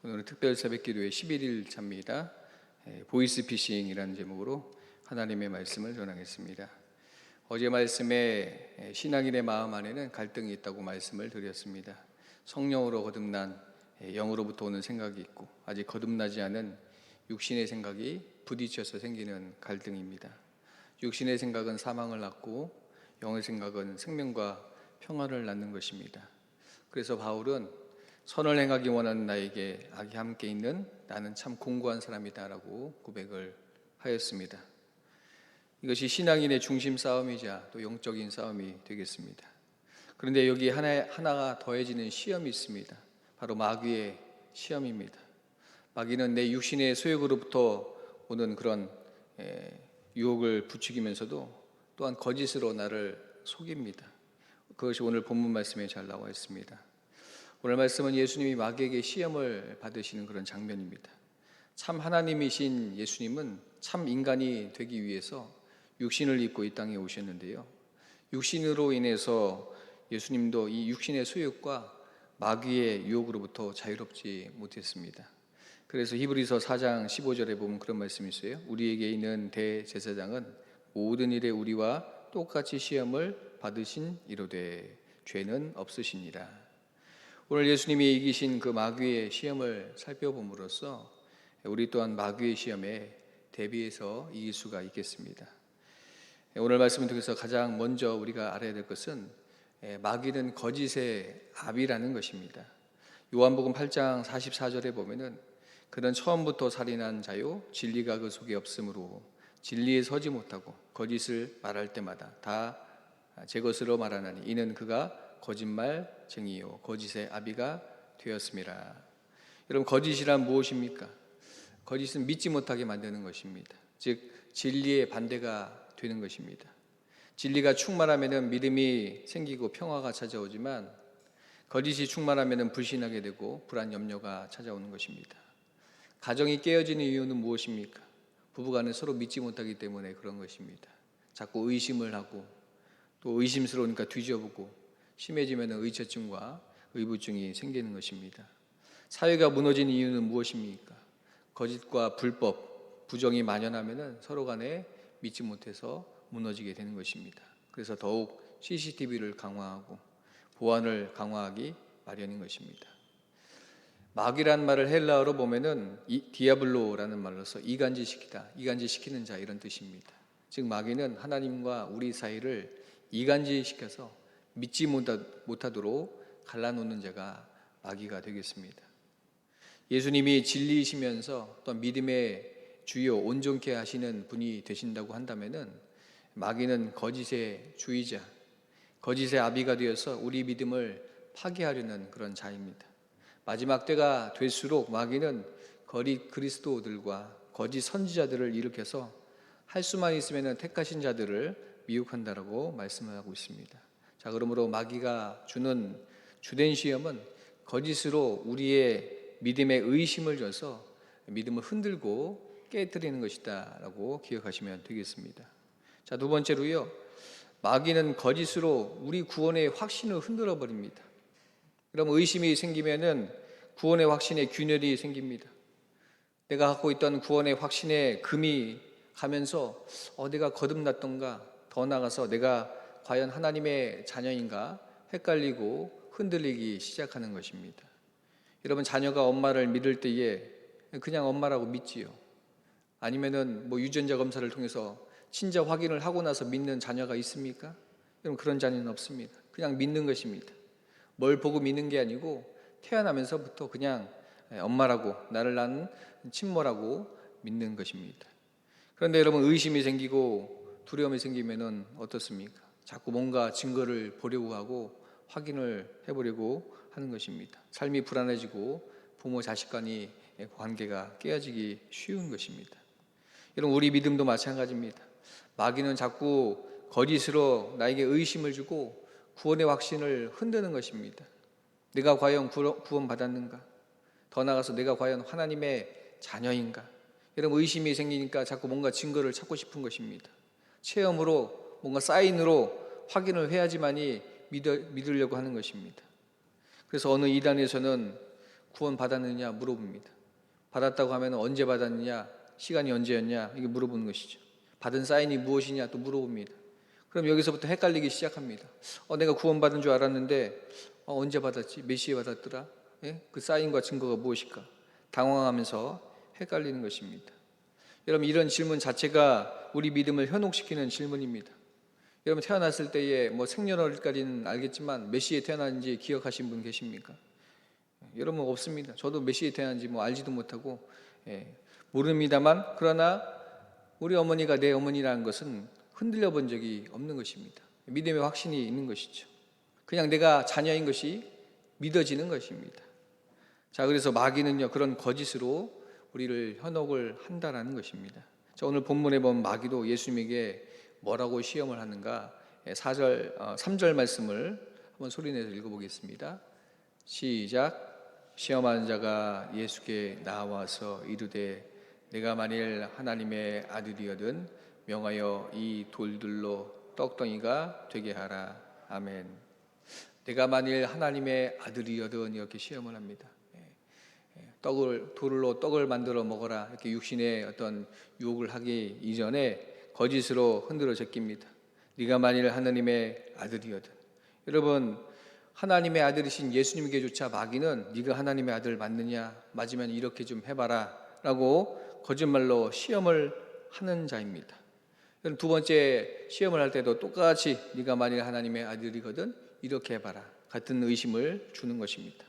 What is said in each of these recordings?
오늘은 특별 새벽기도의 11일 차입니다. 보이스피싱이라는 제목으로 하나님의 말씀을 전하겠습니다. 어제 말씀에 신앙인의 마음 안에는 갈등이 있다고 말씀을 드렸습니다. 성령으로 거듭난 영으로부터 오는 생각이 있고 아직 거듭나지 않은 육신의 생각이 부딪혀서 생기는 갈등입니다. 육신의 생각은 사망을 낳고 영의 생각은 생명과 평화를 낳는 것입니다. 그래서 바울은 선을 행하기 원하는 나에게 악이 함께 있는 나는 참 공고한 사람이다라고 고백을 하였습니다. 이것이 신앙인의 중심 싸움이자 또 영적인 싸움이 되겠습니다. 그런데 여기 하나가 더해지는 시험이 있습니다. 바로 마귀의 시험입니다. 마귀는 내 육신의 소욕으로부터 오는 그런 유혹을 부추기면서도 또한 거짓으로 나를 속입니다. 그것이 오늘 본문 말씀에 잘 나와 있습니다. 오늘 말씀은 예수님이 마귀에게 시험을 받으시는 그런 장면입니다. 참 하나님이신 예수님은 참 인간이 되기 위해서 육신을 입고 이 땅에 오셨는데요. 육신으로 인해서 예수님도 이 육신의 소욕과 마귀의 유혹으로부터 자유롭지 못했습니다. 그래서 히브리서 4장 15절에 보면 그런 말씀이 있어요. 우리에게 있는 대제사장은 모든 일에 우리와 똑같이 시험을 받으신 이로되 죄는 없으시니라. 오늘 예수님이 이기신 그 마귀의 시험을 살펴봄으로써 우리 또한 마귀의 시험에 대비해서 이길 수가 있겠습니다. 오늘 말씀을 통해서 가장 먼저 우리가 알아야 될 것은 마귀는 거짓의 압이라는 것입니다. 요한복음 8장 44절에 보면은 그는 처음부터 살인한 자요 진리가 그 속에 없으므로 진리에 서지 못하고 거짓을 말할 때마다 다 제 것으로 말하나니 이는 그가 거짓말쟁이요 거짓의 아비가 되었습니다. 여러분, 거짓이란 무엇입니까? 거짓은 믿지 못하게 만드는 것입니다. 즉 진리의 반대가 되는 것입니다. 진리가 충만하면 믿음이 생기고 평화가 찾아오지만 거짓이 충만하면 불신하게 되고 불안 염려가 찾아오는 것입니다. 가정이 깨어지는 이유는 무엇입니까? 부부간에 서로 믿지 못하기 때문에 그런 것입니다. 자꾸 의심을 하고 또 의심스러우니까 뒤져보고 심해지면 의처증과 의부증이 생기는 것입니다. 사회가 무너진 이유는 무엇입니까? 거짓과 불법, 부정이 만연하면 서로 간에 믿지 못해서 무너지게 되는 것입니다. 그래서 더욱 CCTV를 강화하고 보안을 강화하기 마련인 것입니다. 마귀란 말을 헬라어로 보면은 디아블로라는 말로서 이간질시키다, 이간질시키는 자 이런 뜻입니다. 즉 마귀는 하나님과 우리 사이를 이간질시켜서 믿지 못하도록 갈라놓는 자가 마귀가 되겠습니다. 예수님이 진리이시면서 또 믿음의 주요 온전케 하시는 분이 되신다고 한다면은 마귀는 거짓의 주의자, 거짓의 아비가 되어서 우리 믿음을 파괴하려는 그런 자입니다. 마지막 때가 될수록 마귀는 거짓 그리스도들과 거짓 선지자들을 일으켜서 할 수만 있으면 택하신 자들을 미혹한다라고 말씀을 하고 있습니다. 자, 그러므로 마귀가 주는 주된 시험은 거짓으로 우리의 믿음에 의심을 줘서 믿음을 흔들고 깨뜨리는 것이다 라고 기억하시면 되겠습니다. 자, 두 번째로요, 마귀는 거짓으로 우리 구원의 확신을 흔들어 버립니다. 그럼 의심이 생기면은 구원의 확신에 균열이 생깁니다. 내가 갖고 있던 구원의 확신에 금이 가면서 내가 거듭났던가, 더 나아가서 내가 과연 하나님의 자녀인가 헷갈리고 흔들리기 시작하는 것입니다. 여러분, 자녀가 엄마를 믿을 때에 그냥 엄마라고 믿지요. 아니면은 유전자 검사를 통해서 친자 확인을 하고 나서 믿는 자녀가 있습니까? 여러분, 그런 자녀는 없습니다. 그냥 믿는 것입니다. 뭘 보고 믿는 게 아니고 태어나면서부터 그냥 엄마라고, 나를 낳은 친모라고 믿는 것입니다. 그런데 여러분, 의심이 생기고 두려움이 생기면은 어떻습니까? 자꾸 뭔가 증거를 보려고 하고 확인을 해보려고 하는 것입니다. 삶이 불안해지고 부모 자식 간의 관계가 깨어지기 쉬운 것입니다. 여러분, 우리 믿음도 마찬가지입니다. 마귀는 자꾸 거짓으로 나에게 의심을 주고 구원의 확신을 흔드는 것입니다. 내가 과연 구원받았는가? 더 나아가서 내가 과연 하나님의 자녀인가? 여러분, 의심이 생기니까 자꾸 뭔가 증거를 찾고 싶은 것입니다. 체험으로 뭔가 사인으로 확인을 해야지만이 믿으려고 하는 것입니다. 그래서 어느 이단에서는 구원 받았느냐 물어봅니다. 받았다고 하면 언제 받았느냐, 시간이 언제였냐, 이게 물어보는 것이죠. 받은 사인이 무엇이냐 또 물어봅니다. 그럼 여기서부터 헷갈리기 시작합니다. 내가 구원받은 줄 알았는데 언제 받았지? 몇 시에 받았더라? 예? 그 사인과 증거가 무엇일까? 당황하면서 헷갈리는 것입니다. 여러분, 이런 질문 자체가 우리 믿음을 현혹시키는 질문입니다. 여러분, 태어났을 때에 생년월일까지는 알겠지만 몇 시에 태어났는지 기억하신 분 계십니까? 여러분, 없습니다. 저도 몇 시에 태어났는지 알지도 못하고 모릅니다만, 그러나 우리 어머니가 내 어머니라는 것은 흔들려 본 적이 없는 것입니다. 믿음의 확신이 있는 것이죠. 그냥 내가 자녀인 것이 믿어지는 것입니다. 자, 그래서 마귀는요, 그런 거짓으로 우리를 현혹을 한다라는 것입니다. 자, 오늘 본문에 보면 마귀도 예수님에게 뭐라고 시험을 하는가? 3절 말씀을 한번 소리내서 읽어보겠습니다. 시작. 시험하는 자가 예수께 나와서 이르되 내가 만일 하나님의 아들이거든 명하여 이 돌들로 떡덩이가 되게 하라. 아멘. 내가 만일 하나님의 아들이거든 이렇게 시험을 합니다. 돌로 떡을 만들어 먹어라 이렇게 육신의 어떤 유혹을 하기 이전에 거짓으로 흔들어 제낍니다. 네가 만일 하나님의 아들이거든. 여러분, 하나님의 아들이신 예수님에게조차 마귀는 네가 하나님의 아들 맞느냐, 맞으면 이렇게 좀 해봐라 라고 거짓말로 시험을 하는 자입니다. 두 번째 시험을 할 때도 똑같이 네가 만일 하나님의 아들이거든 이렇게 해봐라 같은 의심을 주는 것입니다.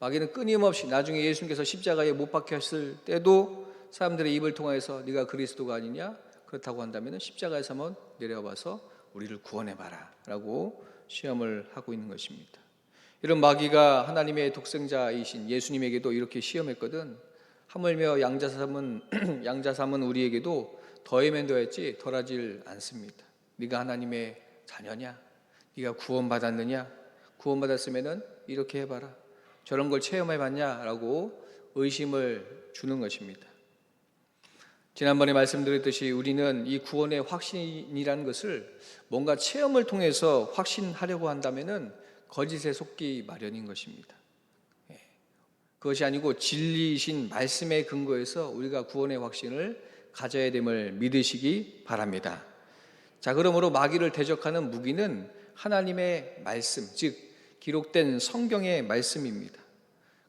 마귀는 끊임없이 나중에 예수님께서 십자가에 못 박혔을 때도 사람들의 입을 통해서 네가 그리스도가 아니냐, 그렇다고 한다면 십자가에서 한번 내려와서 우리를 구원해봐라 라고 시험을 하고 있는 것입니다. 이런 마귀가 하나님의 독생자이신 예수님에게도 이렇게 시험했거든. 하물며 양자 삼은 우리에게도 더하면 더했지 덜하질 않습니다. 네가 하나님의 자녀냐? 네가 구원받았느냐? 구원받았으면 이렇게 해봐라. 저런 걸 체험해봤냐? 라고 의심을 주는 것입니다. 지난번에 말씀드렸듯이 우리는 이 구원의 확신이라는 것을 뭔가 체험을 통해서 확신하려고 한다면 거짓에 속기 마련인 것입니다. 그것이 아니고 진리이신 말씀의 근거에서 우리가 구원의 확신을 가져야 됨을 믿으시기 바랍니다. 자, 그러므로 마귀를 대적하는 무기는 하나님의 말씀, 즉 기록된 성경의 말씀입니다.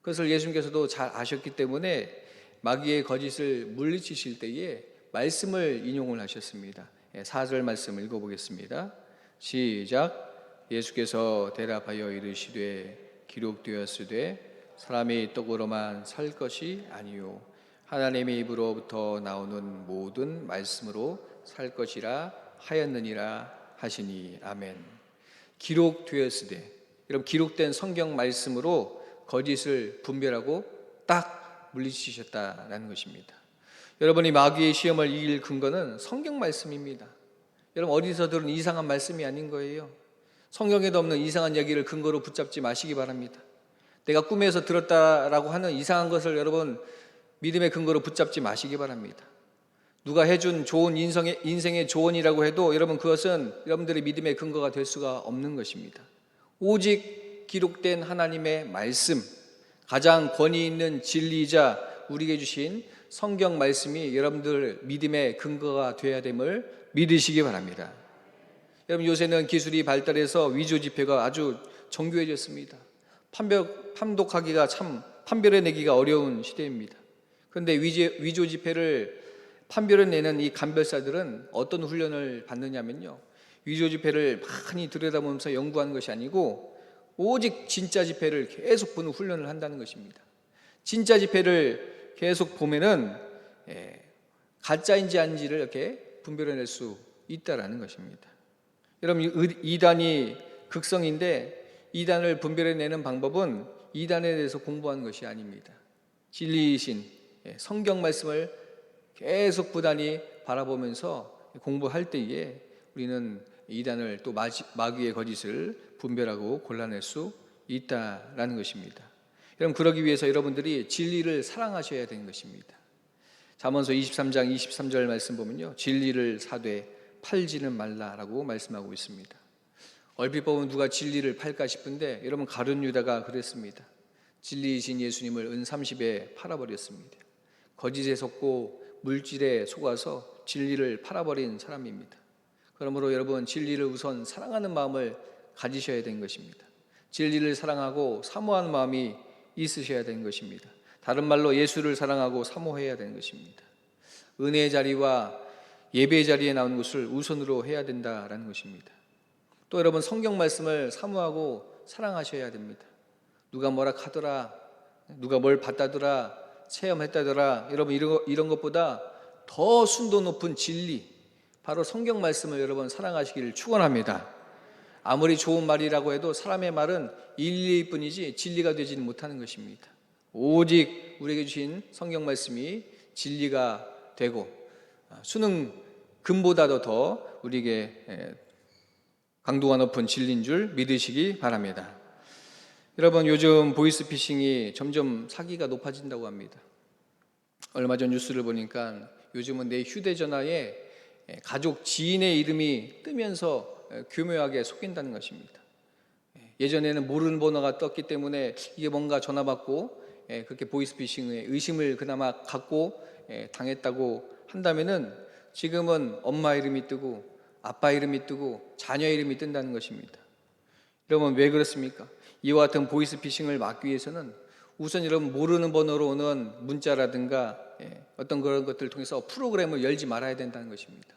그것을 예수님께서도 잘 아셨기 때문에 마귀의 거짓을 물리치실 때에 말씀을 인용을 하셨습니다. 4절 말씀을 읽어보겠습니다. 시작. 예수께서 대답하여 이르시되 기록되었으되 사람이 떡으로만 살 것이 아니요 하나님의 입으로부터 나오는 모든 말씀으로 살 것이라 하였느니라 하시니. 아멘. 기록되었으되, 여러분, 기록된 성경 말씀으로 거짓을 분별하고 딱 물리치셨다라는 것입니다. 여러분이 마귀의 시험을 이길 근거는 성경 말씀입니다. 여러분, 어디서 들은 이상한 말씀이 아닌 거예요. 성경에도 없는 이상한 얘기를 근거로 붙잡지 마시기 바랍니다. 내가 꿈에서 들었다라고 하는 이상한 것을 여러분 믿음의 근거로 붙잡지 마시기 바랍니다. 누가 해준 좋은 인생의 조언이라고 해도 여러분 그것은 여러분들의 믿음의 근거가 될 수가 없는 것입니다. 오직 기록된 하나님의 말씀, 가장 권위 있는 진리이자 우리에게 주신 성경 말씀이 여러분들 믿음의 근거가 되어야 됨을 믿으시기 바랍니다. 여러분, 요새는 기술이 발달해서 위조 지폐가 아주 정교해졌습니다. 판독하기가 참 판별해내기가 어려운 시대입니다. 그런데 위조 지폐를 판별해내는 이 간별사들은 어떤 훈련을 받느냐면요, 위조 지폐를 많이 들여다보면서 연구하는 것이 아니고 오직 진짜 지폐를 계속 보는 훈련을 한다는 것입니다. 진짜 지폐를 계속 보면은 가짜인지 아닌지를 이렇게 분별해낼 수 있다라는 것입니다. 여러분, 이단이 극성인데 이단을 분별해내는 방법은 이단에 대해서 공부하는 것이 아닙니다. 진리이신 성경 말씀을 계속 부단히 바라보면서 공부할 때에 우리는 이단을 또 마귀의 거짓을 분별하고 골라낼 수 있다라는 것입니다. 여러분, 그러기 위해서 여러분들이 진리를 사랑하셔야 되는 것입니다. 잠언서 23장 23절 말씀 보면요, 진리를 사되 팔지는 말라라고 말씀하고 있습니다. 얼핏 보면 누가 진리를 팔까 싶은데 여러분, 가룟 유다가 그랬습니다. 진리이신 예수님을 은 30에 팔아버렸습니다. 거짓에 속고 물질에 속아서 진리를 팔아버린 사람입니다. 그러므로 여러분, 진리를 우선 사랑하는 마음을 가지셔야 되는 것입니다. 진리를 사랑하고 사모하는 마음이 있으셔야 되는 것입니다. 다른 말로 예수를 사랑하고 사모해야 되는 것입니다. 은혜의 자리와 예배의 자리에 나온 것을 우선으로 해야 된다라는 것입니다. 또 여러분, 성경 말씀을 사모하고 사랑하셔야 됩니다. 누가 뭐라 하더라, 누가 뭘 봤다더라, 체험했다더라, 여러분 이런 것보다 더 순도 높은 진리, 바로 성경 말씀을 여러분 사랑하시기를 축원합니다. 아무리 좋은 말이라고 해도 사람의 말은 일리일 뿐이지 진리가 되지는 못하는 것입니다. 오직 우리에게 주신 성경 말씀이 진리가 되고 수능 금보다도 더 우리에게 강도가 높은 진리인 줄 믿으시기 바랍니다. 여러분, 요즘 보이스피싱이 점점 사기가 높아진다고 합니다. 얼마 전 뉴스를 보니까 요즘은 내 휴대전화에 가족 지인의 이름이 뜨면서 교묘하게 속인다는 것입니다. 예전에는 모르는 번호가 떴기 때문에 이게 뭔가 전화 받고 그렇게 보이스피싱의 의심을 그나마 갖고 당했다고 한다면은 지금은 엄마 이름이 뜨고 아빠 이름이 뜨고 자녀 이름이 뜬다는 것입니다. 여러분, 왜 그렇습니까? 이와 같은 보이스피싱을 막기 위해서는 우선 여러분, 모르는 번호로 오는 문자라든가 어떤 그런 것들을 통해서 프로그램을 열지 말아야 된다는 것입니다.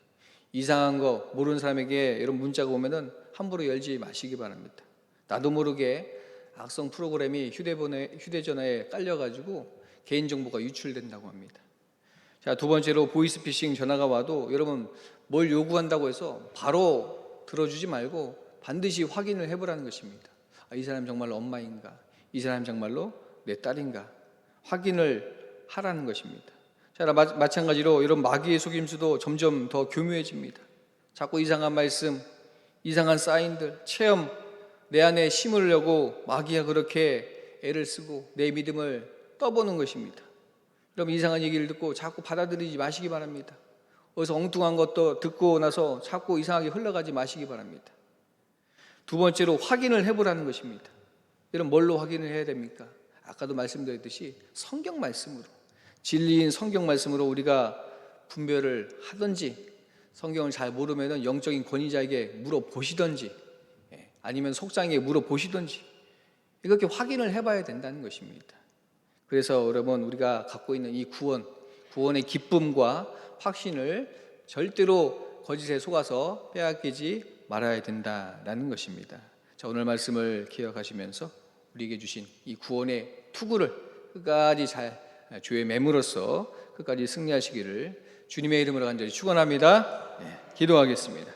이상한 거 모르는 사람에게 이런 문자가 오면은 함부로 열지 마시기 바랍니다. 나도 모르게 악성 프로그램이 휴대전화에 깔려가지고 개인정보가 유출된다고 합니다. 자, 두 번째로 보이스피싱 전화가 와도 여러분, 뭘 요구한다고 해서 바로 들어주지 말고 반드시 확인을 해보라는 것입니다. 이 사람 정말로 엄마인가? 이 사람 정말로 내 딸인가? 확인을 하라는 것입니다. 자, 마찬가지로 이런 마귀의 속임수도 점점 더 교묘해집니다. 자꾸 이상한 말씀, 이상한 사인들, 체험, 내 안에 심으려고 마귀가 그렇게 애를 쓰고 내 믿음을 떠보는 것입니다. 여러분, 이상한 얘기를 듣고 자꾸 받아들이지 마시기 바랍니다. 어디서 엉뚱한 것도 듣고 나서 자꾸 이상하게 흘러가지 마시기 바랍니다. 두 번째로 확인을 해보라는 것입니다. 여러분, 뭘로 확인을 해야 됩니까? 아까도 말씀드렸듯이 성경 말씀으로, 진리인 성경 말씀으로 우리가 분별을 하든지, 성경을 잘 모르면 영적인 권위자에게 물어보시든지, 아니면 속상에게 물어보시든지, 이렇게 확인을 해봐야 된다는 것입니다. 그래서 여러분, 우리가 갖고 있는 이 구원의 기쁨과 확신을 절대로 거짓에 속아서 빼앗기지 말아야 된다는 것입니다. 자, 오늘 말씀을 기억하시면서 우리에게 주신 이 구원의 투구를 끝까지 잘 주의 매무로서 끝까지 승리하시기를 주님의 이름으로 간절히 축원합니다. 기도하겠습니다.